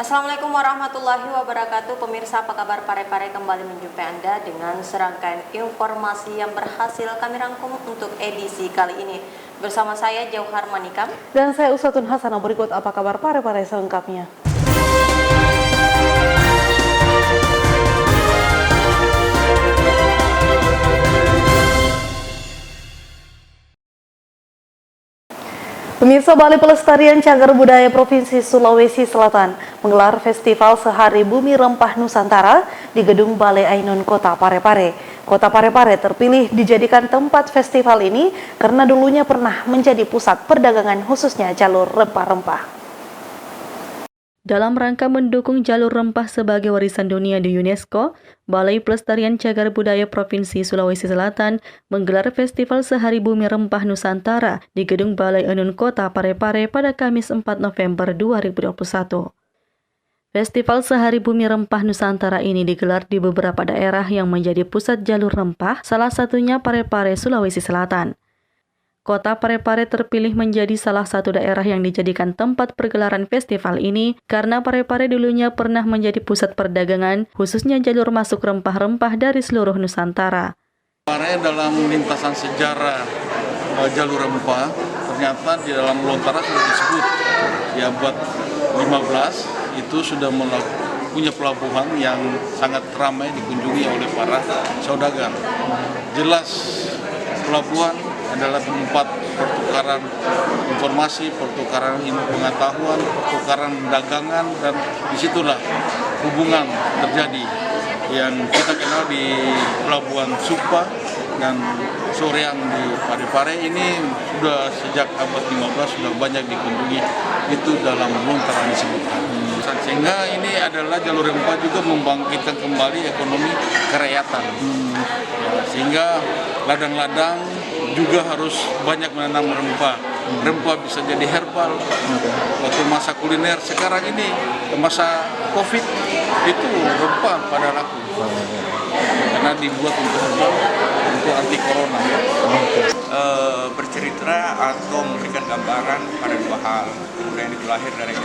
Assalamualaikum warahmatullahi wabarakatuh. Pemirsa, apa kabar? Pare-pare kembali menjumpai Anda dengan serangkaian informasi yang berhasil kami rangkum untuk edisi kali ini. Bersama saya Jauhar Manikam dan saya Usatun Hasanah. Berikut apa kabar pare-pare selengkapnya. Pemirsa, Balai Pelestarian Cagar Budaya Provinsi Sulawesi Selatan menggelar Festival Sehari Bumi Rempah Nusantara di Gedung Balai Ainun Kota Parepare. Kota Parepare terpilih dijadikan tempat festival ini karena dulunya pernah menjadi pusat perdagangan khususnya jalur rempah-rempah. Dalam rangka mendukung jalur rempah sebagai warisan dunia di UNESCO, Balai Pelestarian Cagar Budaya Provinsi Sulawesi Selatan menggelar Festival Sehari Bumi Rempah Nusantara di Gedung Balai Ainun Kota Parepare pada Kamis 4 November 2021. Festival Sehari Bumi Rempah Nusantara ini digelar di beberapa daerah yang menjadi pusat jalur rempah, salah satunya Parepare, Sulawesi Selatan. Kota Parepare terpilih menjadi salah satu daerah yang dijadikan tempat pergelaran festival ini karena Parepare dulunya pernah menjadi pusat perdagangan, khususnya jalur masuk rempah-rempah dari seluruh Nusantara. Parepare dalam lintasan sejarah jalur rempah, ternyata di dalam Lontara sudah disebut di abad 15 itu sudah punya pelabuhan yang sangat ramai dikunjungi oleh para saudagar. Jelas pelabuhan adalah tempat pertukaran informasi, pertukaran ilmu pengetahuan, pertukaran dagangan, dan disitulah hubungan terjadi yang kita kenal di Pelabuhan Supa dan Soreang di Parepare ini sudah sejak abad 15 sudah banyak dikunjungi, itu dalam Lontara disebutkan. Sehingga ini adalah jalur rempah juga membangkitkan kembali ekonomi kerakyatan. Sehingga ladang-ladang juga harus banyak menanam rempah. Rempah bisa jadi herbal. Waktu masa kuliner sekarang ini, masa COVID itu rempah pada laku. Karena dibuat untuk herbal, untuk anti corona. Bercerita atau memberikan gambaran pada dua hal. Kemudian itu lahir dari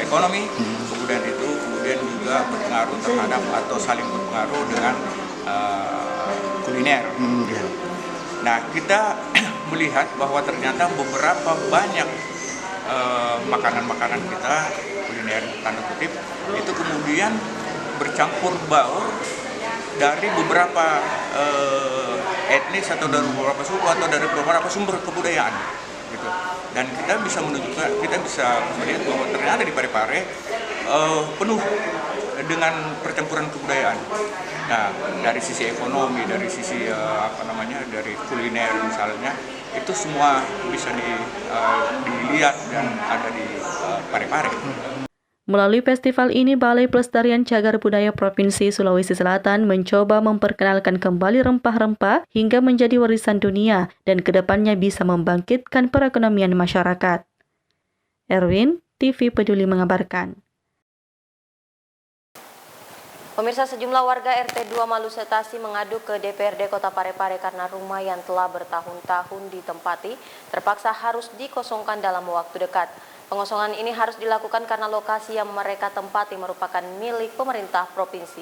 ekonomi, kemudian juga berpengaruh terhadap atau saling berpengaruh dengan kuliner. Nah, kita melihat bahwa ternyata beberapa banyak makanan-makanan kita, kuliner tanda kutip, itu kemudian bercampur baur dari beberapa etnis atau dari beberapa suku atau dari beberapa sumber kebudayaan, gitu. Dan kita bisa menunjukkan, kita bisa melihat bahwa ternyata di Parepare penuh dengan percampuran kebudayaan. Nah, dari sisi ekonomi, dari sisi dari kuliner misalnya, itu semua bisa dilihat dan ada di Parepare. Melalui festival ini, Balai Pelestarian Cagar Budaya Provinsi Sulawesi Selatan mencoba memperkenalkan kembali rempah-rempah hingga menjadi warisan dunia dan kedepannya bisa membangkitkan perekonomian masyarakat. Erwin, TV Peduli mengabarkan. Pemirsa, sejumlah warga RT 2 Malusetasi mengadu ke DPRD Kota Parepare karena rumah yang telah bertahun-tahun ditempati terpaksa harus dikosongkan dalam waktu dekat. Pengosongan ini harus dilakukan karena lokasi yang mereka tempati merupakan milik pemerintah provinsi.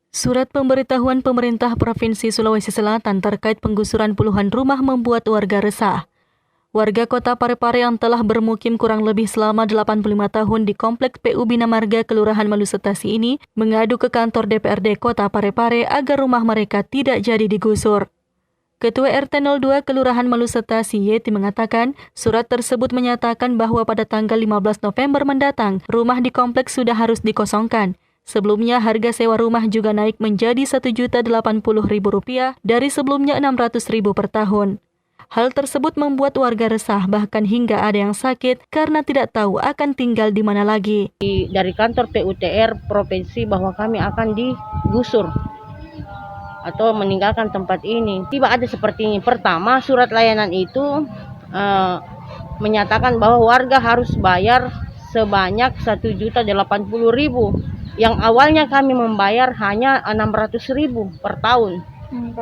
Surat pemberitahuan pemerintah Provinsi Sulawesi Selatan terkait penggusuran puluhan rumah membuat warga resah. Warga Kota Parepare yang telah bermukim kurang lebih selama 85 tahun di Kompleks PU Bina Marga Kelurahan Malusetasi ini mengadu ke kantor DPRD Kota Parepare agar rumah mereka tidak jadi digusur. Ketua RT 02 Kelurahan Malusetasi Yeti mengatakan, surat tersebut menyatakan bahwa pada tanggal 15 November mendatang, rumah di kompleks sudah harus dikosongkan. Sebelumnya, harga sewa rumah juga naik menjadi Rp1.080.000 dari sebelumnya Rp600.000 per tahun. Hal tersebut membuat warga resah, bahkan hingga ada yang sakit karena tidak tahu akan tinggal di mana lagi. Dari kantor PUTR Provinsi bahwa kami akan digusur atau meninggalkan tempat ini. Tiba ada seperti ini. Pertama, surat layanan itu menyatakan bahwa warga harus bayar sebanyak Rp1.080.000. Yang awalnya kami membayar hanya Rp600.000 per tahun.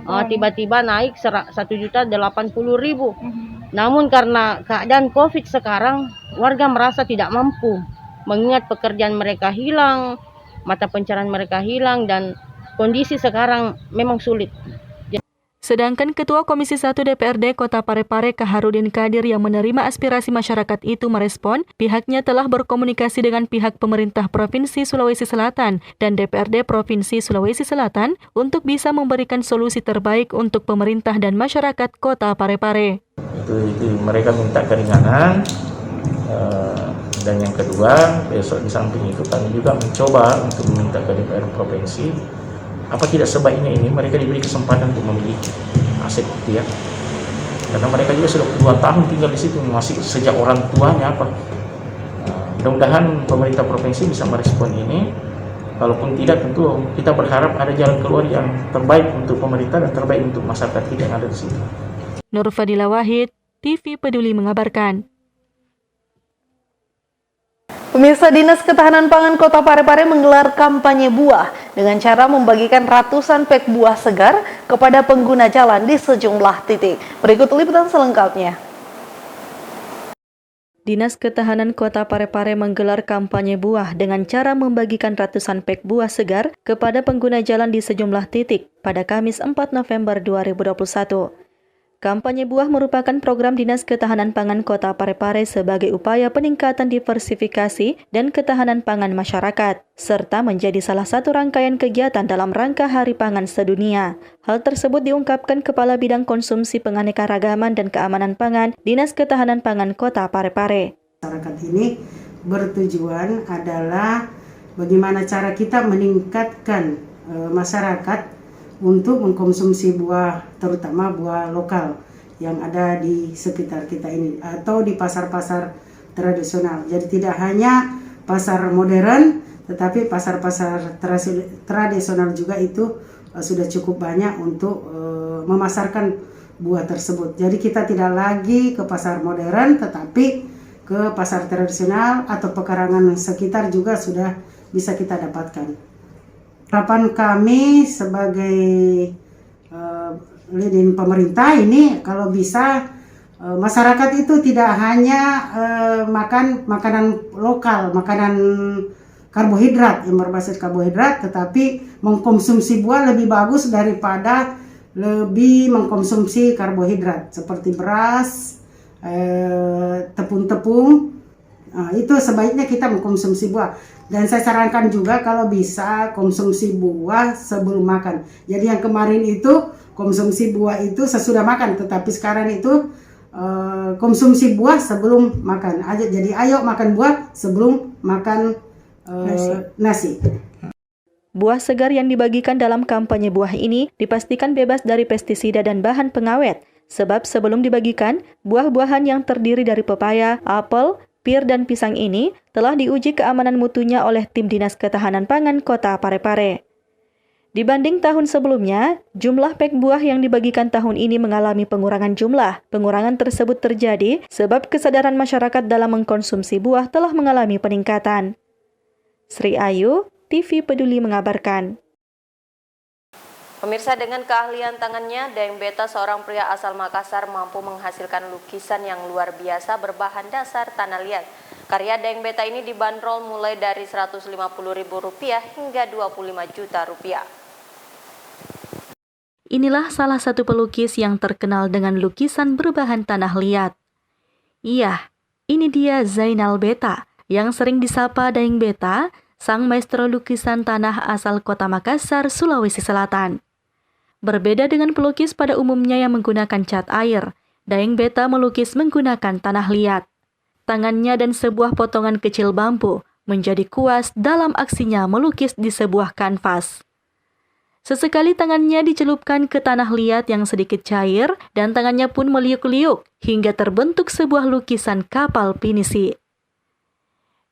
Tiba-tiba naik Rp1.080.000. Namun karena keadaan COVID sekarang, warga merasa tidak mampu, mengingat pekerjaan mereka hilang, mata pencarian mereka hilang, dan kondisi sekarang memang sulit. Sedangkan Ketua Komisi 1 DPRD Kota Parepare Kaharudin Kadir yang menerima aspirasi masyarakat itu merespon, pihaknya telah berkomunikasi dengan pihak pemerintah Provinsi Sulawesi Selatan dan DPRD Provinsi Sulawesi Selatan untuk bisa memberikan solusi terbaik untuk pemerintah dan masyarakat Kota Parepare. Itu mereka minta keringanan, dan yang kedua besok di samping itu kami juga mencoba untuk meminta ke DPR Provinsi apa tidak sebaiknya ini mereka diberi kesempatan untuk memiliki aset itu ya, karena mereka juga sudah 2 tahun tinggal di situ, masih sejak orang tuanya apa. Mudah-mudahan pemerintah provinsi bisa merespon ini. Kalaupun tidak, tentu kita berharap ada jalan keluar yang terbaik untuk pemerintah dan terbaik untuk masyarakat kita yang ada di situ. Nur Fadila Wahid, TV Peduli mengabarkan. Pemirsa, Dinas Ketahanan Pangan Kota Parepare menggelar kampanye buah dengan cara membagikan ratusan pek buah segar kepada pengguna jalan di sejumlah titik. Berikut liputan selengkapnya. Dinas Ketahanan Kota Parepare menggelar kampanye buah dengan cara membagikan ratusan pek buah segar kepada pengguna jalan di sejumlah titik pada Kamis 4 November 2021. Kampanye buah merupakan program Dinas Ketahanan Pangan Kota Parepare sebagai upaya peningkatan diversifikasi dan ketahanan pangan masyarakat, serta menjadi salah satu rangkaian kegiatan dalam rangka Hari Pangan Sedunia. Hal tersebut diungkapkan Kepala Bidang Konsumsi Penganekaragaman dan Keamanan Pangan Dinas Ketahanan Pangan Kota Parepare. Masyarakat ini bertujuan adalah bagaimana cara kita meningkatkan masyarakat untuk mengkonsumsi buah, terutama buah lokal yang ada di sekitar kita ini atau di pasar-pasar tradisional. Jadi tidak hanya pasar modern, tetapi pasar-pasar tradisional juga itu sudah cukup banyak untuk memasarkan buah tersebut. Jadi kita tidak lagi ke pasar modern, tetapi ke pasar tradisional atau pekarangan sekitar juga sudah bisa kita dapatkan. Harapan kami sebagai leading pemerintah ini kalau bisa masyarakat itu tidak hanya makan makanan lokal, makanan karbohidrat yang berbasis karbohidrat, tetapi mengkonsumsi buah lebih bagus daripada lebih mengkonsumsi karbohidrat seperti beras, tepung-tepung. Itu sebaiknya kita mengkonsumsi buah. Dan saya sarankan juga kalau bisa konsumsi buah sebelum makan. Jadi yang kemarin itu konsumsi buah itu sesudah makan, tetapi sekarang itu konsumsi buah sebelum makan. Jadi ayo makan buah sebelum makan nasi. Buah segar yang dibagikan dalam kampanye buah ini dipastikan bebas dari pestisida dan bahan pengawet. Sebab sebelum dibagikan, buah-buahan yang terdiri dari pepaya, apel, pir dan pisang ini telah diuji keamanan mutunya oleh tim Dinas Ketahanan Pangan Kota Parepare. Dibanding tahun sebelumnya, jumlah pek buah yang dibagikan tahun ini mengalami pengurangan jumlah. Pengurangan tersebut terjadi sebab kesadaran masyarakat dalam mengkonsumsi buah telah mengalami peningkatan. Sri Ayu, TV Peduli mengabarkan. Pemirsa, dengan keahlian tangannya, Daeng Beta, seorang pria asal Makassar, mampu menghasilkan lukisan yang luar biasa berbahan dasar tanah liat. Karya Daeng Beta ini dibanderol mulai dari Rp150.000 hingga Rp25 juta. Inilah salah satu pelukis yang terkenal dengan lukisan berbahan tanah liat. Iya, ini dia Zainal Beta, yang sering disapa Daeng Beta, sang maestro lukisan tanah asal Kota Makassar, Sulawesi Selatan. Berbeda dengan pelukis pada umumnya yang menggunakan cat air, Daeng Beta melukis menggunakan tanah liat. Tangannya dan sebuah potongan kecil bambu menjadi kuas dalam aksinya melukis di sebuah kanvas. Sesekali tangannya dicelupkan ke tanah liat yang sedikit cair dan tangannya pun meliuk-liuk hingga terbentuk sebuah lukisan kapal pinisi.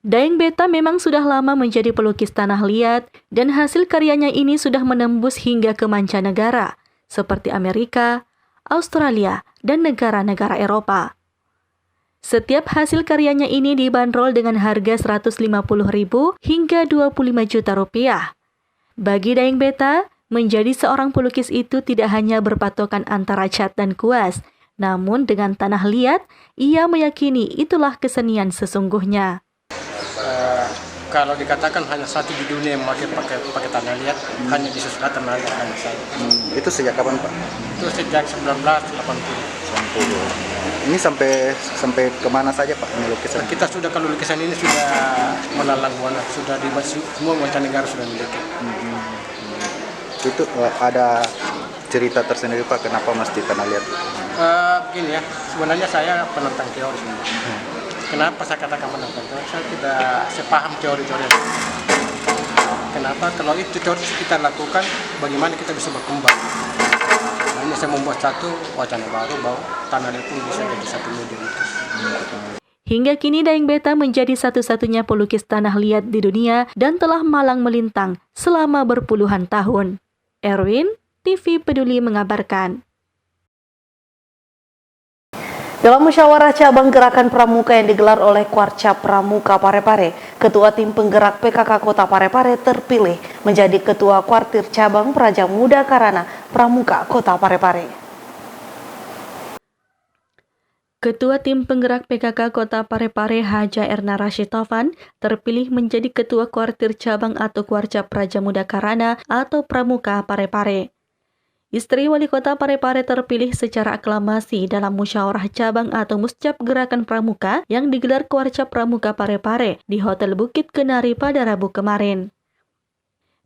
Daeng Beta memang sudah lama menjadi pelukis tanah liat dan hasil karyanya ini sudah menembus hingga ke mancanegara seperti Amerika, Australia, dan negara-negara Eropa. Setiap hasil karyanya ini dibanderol dengan harga Rp150.000 hingga Rp25 juta. Bagi Daeng Beta, menjadi seorang pelukis itu tidak hanya berpatokan antara cat dan kuas, Namun dengan tanah liat, ia meyakini itulah kesenian sesungguhnya. Kalau dikatakan hanya satu di dunia yang pakai tanah liat, hanya di Sulawesi Selatan hanya saya. Itu sejak kapan, Pak? Itu sejak 1980. Ini sampai kemana saja, Pak, ini lukisan? Kita sudah, kalau lukisan ini sudah melalang buana, sudah di semua mancanegara sudah memiliki. Itu ada cerita tersendiri, Pak, kenapa mesti tanah liat? Begini ya, sebenarnya saya penentang teori sebenarnya. Kenapa saya katakan penentang teori? Saya tidak sepaham teori-teori. Kenapa? Kalau itu teori kita lakukan, bagaimana kita bisa berkembang? Hanya saya membuat satu wacana baru bahwa tanah liat pun bisa jadi satu media lukis. Hingga kini Daeng Beta menjadi satu-satunya pelukis tanah liat di dunia dan telah malang melintang selama berpuluhan tahun. Erwin, TV Peduli mengabarkan. Dalam musyawarah cabang gerakan pramuka yang digelar oleh Kwarca Pramuka Parepare, Ketua Tim Penggerak PKK Kota Parepare terpilih menjadi Ketua Kuartir Cabang Praja Muda Karana Pramuka Kota Parepare. Ketua Tim Penggerak PKK Kota Parepare Haja Erna Rashid Taufan terpilih menjadi Ketua Kuartir Cabang atau Kwarca Praja Muda Karana atau Pramuka Parepare. Istri Wali Kota Parepare terpilih secara aklamasi dalam musyawarah cabang atau muscap gerakan pramuka yang digelar Kwarca Pramuka Parepare di Hotel Bukit Kenari pada Rabu kemarin.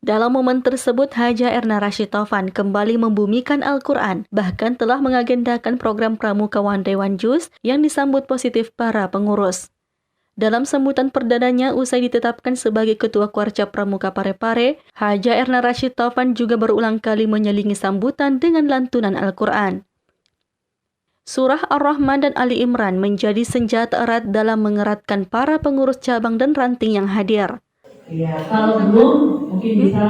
Dalam momen tersebut, Haja Erna Rashid Taufan kembali membumikan Al-Quran, bahkan telah mengagendakan program Pramuka One Day One Juice yang disambut positif para pengurus. Dalam sambutan perdananya usai ditetapkan sebagai Ketua Kwarca Pramuka Parepare, Haja Erna Rashid Taufan juga berulang kali menyelingi sambutan dengan lantunan Al-Quran. Surah Ar-Rahman dan Ali Imran menjadi senjata erat dalam mengeratkan para pengurus cabang dan ranting yang hadir. Ya, kalau belum mungkin bisa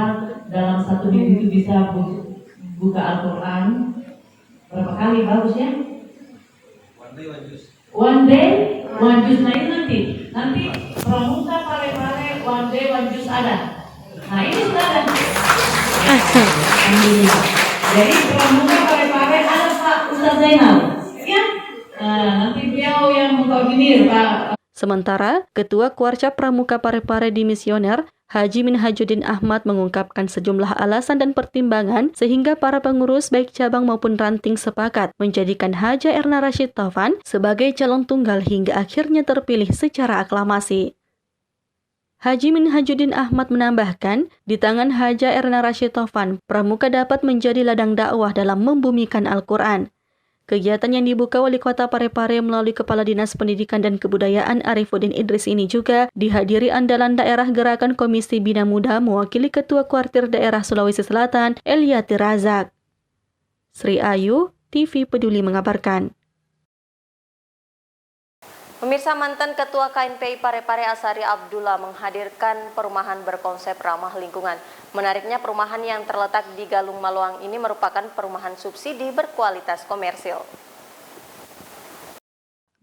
dalam satu minggu itu bisa buka Al-Quran berapa kali, bagus ya? One day, one juice. Nah ini nanti Pramuka Parepare One Day One Juice ada. Nah ini sudah ada. Jadi Pramuka Parepare ada Pak Ustaz Zainal, ya? Nanti beliau yang mengkoordinir, Pak. Sementara, Ketua Kwarca Pramuka Parepare Dimisioner, Haji Minhajuddin Ahmad mengungkapkan sejumlah alasan dan pertimbangan sehingga para pengurus baik cabang maupun ranting sepakat menjadikan Haja Erna Rashid Taufan sebagai calon tunggal hingga akhirnya terpilih secara aklamasi. Haji Minhajuddin Ahmad menambahkan, di tangan Haja Erna Rashid Taufan, pramuka dapat menjadi ladang dakwah dalam membumikan Al-Quran. Kegiatan yang dibuka Wali Kota Parepare melalui Kepala Dinas Pendidikan dan Kebudayaan Arifuddin Idris ini juga dihadiri andalan daerah Gerakan Komisi Bina Muda mewakili Ketua Kuartir Daerah Sulawesi Selatan, Eliati Razak. Sri Ayu, TV Peduli mengabarkan. Pemirsa, mantan Ketua KNPI Parepare Asari Abdullah menghadirkan perumahan berkonsep ramah lingkungan. Menariknya, perumahan yang terletak di Galung Maluang ini merupakan perumahan subsidi berkualitas komersil.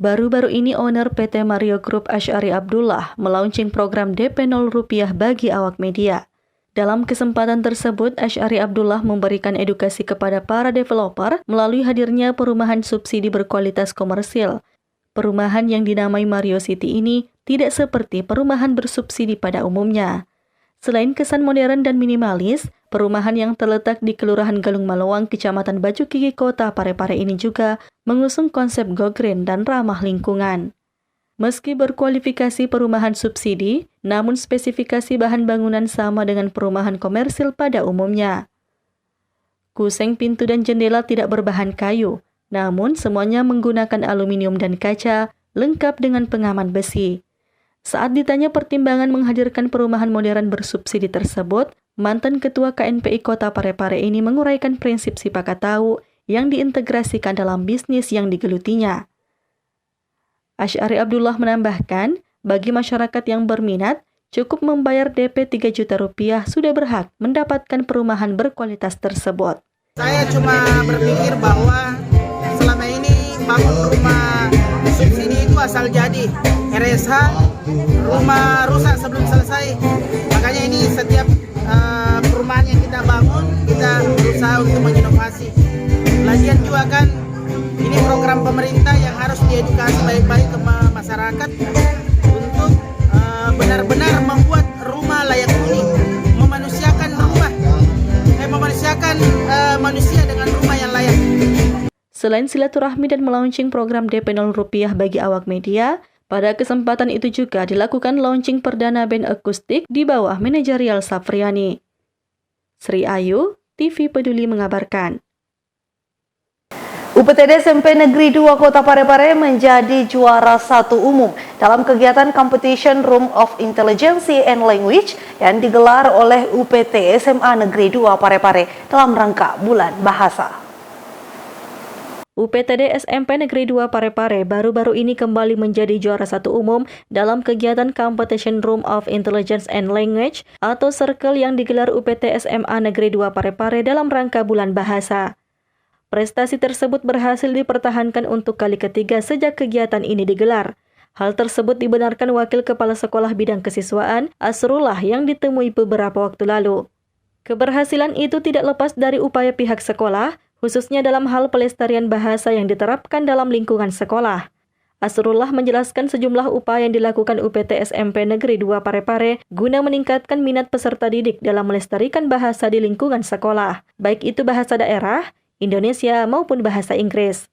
Baru-baru ini owner PT Mario Group Asy'ari Abdullah melaunching program DP 0 rupiah bagi awak media. Dalam kesempatan tersebut, Asy'ari Abdullah memberikan edukasi kepada para developer melalui hadirnya perumahan subsidi berkualitas komersil. Perumahan yang dinamai Mario City ini tidak seperti perumahan bersubsidi pada umumnya. Selain kesan modern dan minimalis, perumahan yang terletak di Kelurahan Galung Maluang, Kecamatan Baju Gigi, Kota Parepare ini juga mengusung konsep go green dan ramah lingkungan. Meski berkualifikasi perumahan subsidi, namun spesifikasi bahan bangunan sama dengan perumahan komersil pada umumnya. Kuseng pintu dan jendela tidak berbahan kayu, namun semuanya menggunakan aluminium dan kaca, lengkap dengan pengaman besi. Saat ditanya pertimbangan menghadirkan perumahan modern bersubsidi tersebut, mantan Ketua KNPI Kota Parepare ini menguraikan prinsip sipakat tahu yang diintegrasikan dalam bisnis yang digelutinya. Asy'ari Abdullah menambahkan, bagi masyarakat yang berminat, cukup membayar DP 3 juta rupiah sudah berhak mendapatkan perumahan berkualitas tersebut. Saya cuma berpikir bahwa selama ini bangun rumah subsidi itu asal jadi, RSH rumah rusak sebelum selesai. Makanya ini setiap perumahan yang kita bangun, kita berusaha untuk menginovasi. Lagian juga kan ini program pemerintah yang harus diedukasi baik-baik ke masyarakat untuk benar-benar membuat rumah layak huni, memanusiakan manusia dengan rumah yang layak. Selain silaturahmi dan melaunching program DP 0 rupiah bagi awak media, pada kesempatan itu juga dilakukan launching perdana band akustik di bawah manajerial Safriani. Sri Ayu, TV Peduli mengabarkan. UPTD SMP Negeri 2 Kota Parepare menjadi juara 1 umum dalam kegiatan Competition Room of Intelligence and Language yang digelar oleh UPT SMA Negeri 2 Parepare dalam rangka Bulan Bahasa. UPTD SMP Negeri 2 Parepare baru-baru ini kembali menjadi juara 1 umum dalam kegiatan Competition Room of Intelligence and Language atau Circle yang digelar UPT SMA Negeri 2 Parepare dalam rangka Bulan Bahasa. Prestasi tersebut berhasil dipertahankan untuk kali ketiga sejak kegiatan ini digelar. Hal tersebut dibenarkan Wakil Kepala Sekolah Bidang Kesiswaan Asrullah yang ditemui beberapa waktu lalu. Keberhasilan itu tidak lepas dari upaya pihak sekolah, khususnya dalam hal pelestarian bahasa yang diterapkan dalam lingkungan sekolah. Asrullah menjelaskan sejumlah upaya yang dilakukan UPT SMP Negeri 2 Parepare guna meningkatkan minat peserta didik dalam melestarikan bahasa di lingkungan sekolah, baik itu bahasa daerah, Indonesia maupun bahasa Inggris.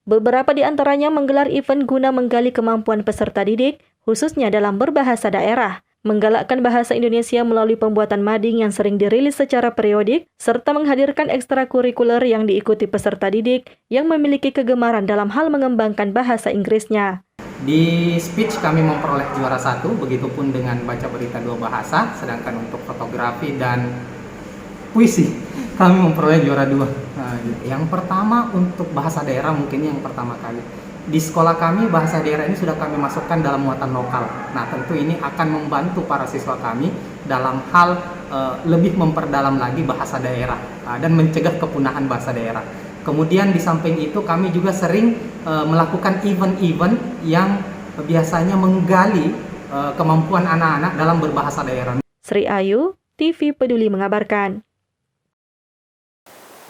Beberapa di antaranya menggelar event guna menggali kemampuan peserta didik, khususnya dalam berbahasa daerah, menggalakkan bahasa Indonesia melalui pembuatan mading yang sering dirilis secara periodik, serta menghadirkan ekstrakurikuler yang diikuti peserta didik yang memiliki kegemaran dalam hal mengembangkan bahasa Inggrisnya. Di speech kami memperoleh juara 1, begitupun dengan baca berita 2 bahasa, sedangkan untuk fotografi dan puisi kami memperoleh juara 2. Nah, yang pertama untuk bahasa daerah mungkin yang pertama kali. Di sekolah kami bahasa daerah ini sudah kami masukkan dalam muatan lokal. Nah, tentu ini akan membantu para siswa kami dalam hal lebih memperdalam lagi bahasa daerah dan mencegah kepunahan bahasa daerah. Kemudian di samping itu kami juga sering melakukan event-event yang biasanya menggali kemampuan anak-anak dalam berbahasa daerah. Sri Ayu, TV Peduli mengabarkan.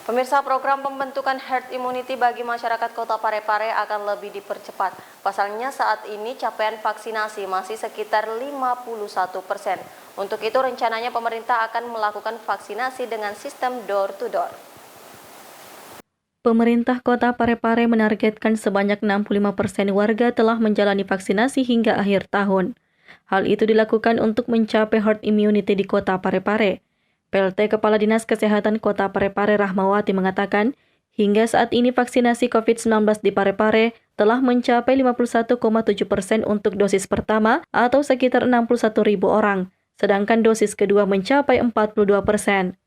Pemirsa, program pembentukan herd immunity bagi masyarakat Kota Parepare akan lebih dipercepat. Pasalnya saat ini capaian vaksinasi masih sekitar 51%. Untuk itu rencananya pemerintah akan melakukan vaksinasi dengan sistem door-to-door. Pemerintah Kota Parepare menargetkan sebanyak 65% warga telah menjalani vaksinasi hingga akhir tahun. Hal itu dilakukan untuk mencapai herd immunity di Kota Parepare. PLT Kepala Dinas Kesehatan Kota Parepare Rahmawati mengatakan, hingga saat ini vaksinasi COVID-19 di Parepare telah mencapai 51,7% untuk dosis pertama atau sekitar 61.000 orang, sedangkan dosis kedua mencapai 42%.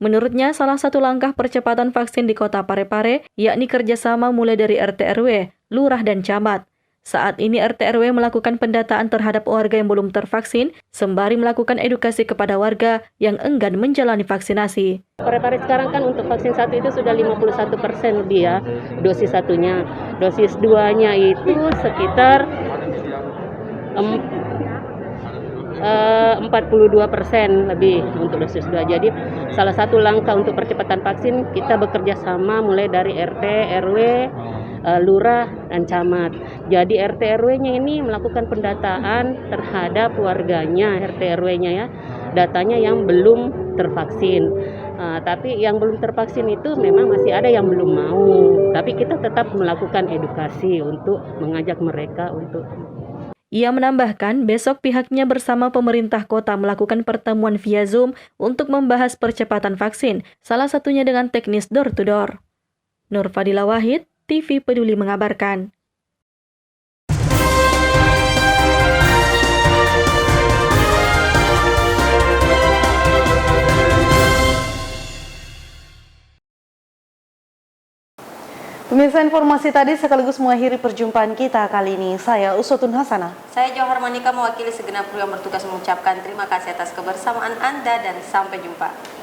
Menurutnya, salah satu langkah percepatan vaksin di Kota Parepare yakni kerjasama mulai dari RT/RW, Lurah dan Camat. Saat ini RT/RW melakukan pendataan terhadap warga yang belum tervaksin, sembari melakukan edukasi kepada warga yang enggan menjalani vaksinasi. Parepare sekarang kan untuk vaksin 1 itu sudah 51% lebih ya, dosis 1-nya. Dosis 2-nya itu sekitar 42% lebih untuk dosis 2. Jadi salah satu langkah untuk percepatan vaksin kita bekerja sama mulai dari RT, RW, Lurah dan Camat. Jadi RT RW-nya ini melakukan pendataan terhadap warganya, RT RW-nya ya, datanya yang belum tervaksin. Tapi yang belum tervaksin itu memang masih ada yang belum mau. Tapi kita tetap melakukan edukasi untuk mengajak mereka untuk. Ia menambahkan, besok pihaknya bersama pemerintah kota melakukan pertemuan via Zoom untuk membahas percepatan vaksin, salah satunya dengan teknis door-to-door. Nur Fadila Wahid, TV Peduli mengabarkan. Pemirsa, informasi tadi sekaligus mengakhiri perjumpaan kita kali ini. Saya Uswatun Hasanah. Saya Johar Manika mewakili segenap kru yang bertugas mengucapkan terima kasih atas kebersamaan Anda dan sampai jumpa.